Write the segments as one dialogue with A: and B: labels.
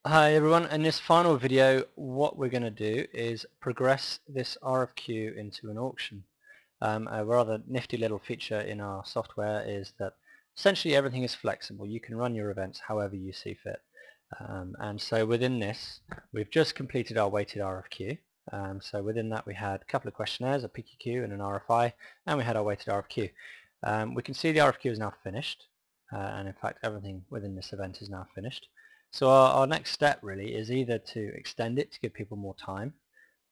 A: Hi everyone, in this final video what we're going to do is progress this RFQ into an auction. A rather nifty little feature in our software is that essentially everything is flexible. You can run your events however you see fit. And so within this we've just completed our weighted RFQ. So within that we had a couple of questionnaires, a PQQ and an RFI, and we had our weighted RFQ. We can see the RFQ is now finished, and in fact everything within this event is now finished. So our next step really is either to extend it to give people more time,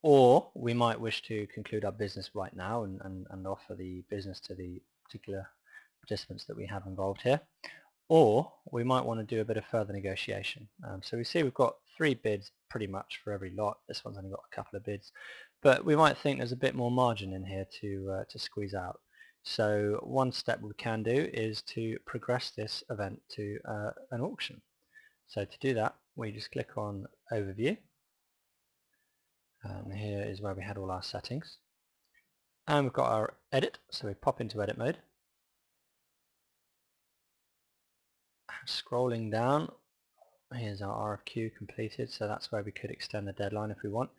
A: or we might wish to conclude our business right now and offer the business to the particular participants that we have involved here, or we might want to do a bit of further negotiation. So we see we've got 3 bids pretty much for every lot. This one's only got a couple of bids, but we might think there's a bit more margin in here to squeeze out. So one step we can do is to progress this event to an auction. So to do that, we just click on Overview, and here is where we had all our settings. And we've got our Edit, so we pop into Edit mode. Scrolling down, here's our RFQ completed, so that's where we could extend the deadline if we want.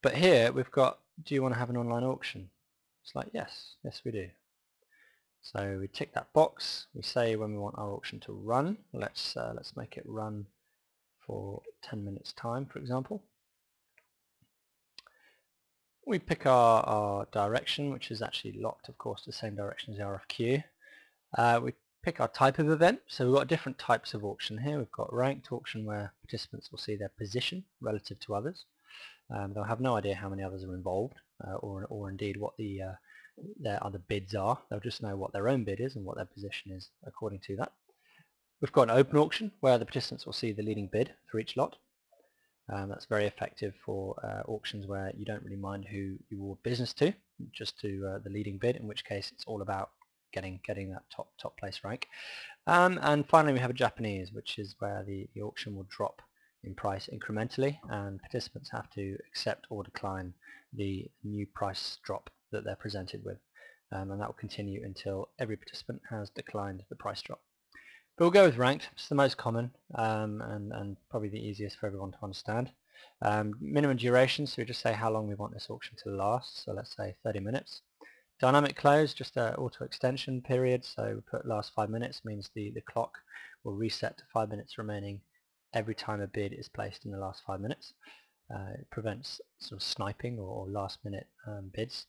A: But here we've got, do you want to have an online auction? It's like, yes we do. So we tick that box, we say when we want our auction to run. Let's make it run for 10 minutes time, for example. We pick our direction, which is actually locked, of course, the same direction as the RFQ. We pick our type of event, so we've got different types of auction here. We've got ranked auction where participants will see their position relative to others. They'll have no idea how many others are involved, or indeed what their other bids are. They'll just know what their own bid is and what their position is according to that. We've got an open auction where the participants will see the leading bid for each lot. That's very effective for auctions where you don't really mind who you award business to, just to the leading bid, in which case it's all about getting that top place rank. And finally we have a Japanese, which is where the auction will drop in price incrementally, and participants have to accept or decline the new price drop that they're presented with, and that will continue until every participant has declined the price drop. But we'll go with ranked. It's the most common, and probably the easiest for everyone to understand. Minimum duration, so we just say how long we want this auction to last, so let's say 30 minutes. Dynamic close, just an auto extension period, so we put last 5 minutes, means the clock will reset to 5 minutes remaining every time a bid is placed in the last 5 minutes. It prevents sort of sniping or last minute bids.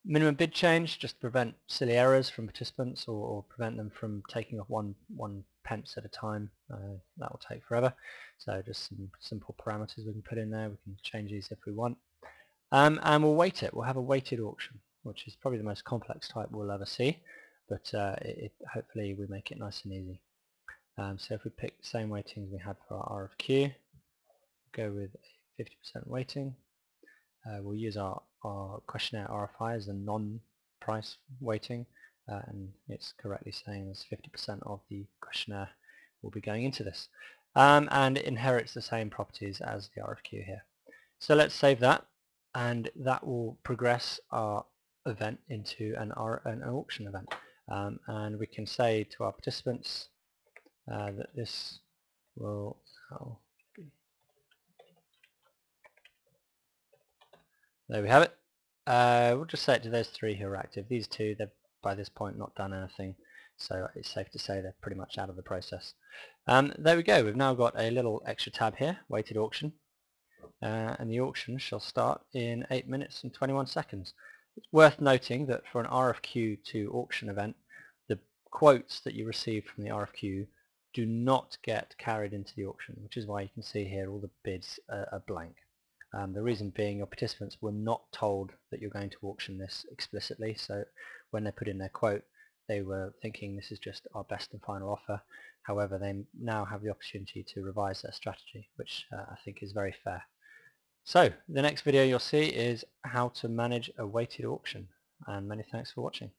A: Minimum bid change, just to prevent silly errors from participants, or prevent them from taking off one pence at a time. That will take forever. So just some simple parameters we can put in there. We can change these if we want. And we'll weight it. We'll have a weighted auction, which is probably the most complex type we'll ever see, but hopefully we make it nice and easy. So if we pick the same weightings we had for our RFQ, go with 50% weighting. We'll use our questionnaire RFI as a non-price weighting, and it's correctly saying there's 50% of the questionnaire will be going into this, and it inherits the same properties as the RFQ here. So let's save that, and that will progress our event into an auction event, and we can say to our participants that this will there we have it. We'll just say it to those 3 who are active. These 2, they've by this point not done anything, so it's safe to say they're pretty much out of the process. There we go. We've now got a little extra tab here, weighted auction, and the auction shall start in 8 minutes and 21 seconds. It's worth noting that for an RFQ to auction event, the quotes that you receive from the RFQ do not get carried into the auction, which is why you can see here all the bids are blank. The reason being your participants were not told that you're going to auction this explicitly, so when they put in their quote they were thinking this is just our best and final offer. However, they now have the opportunity to revise their strategy, which I think is very fair. So the next video you'll see is how to manage a weighted auction, and many thanks for watching.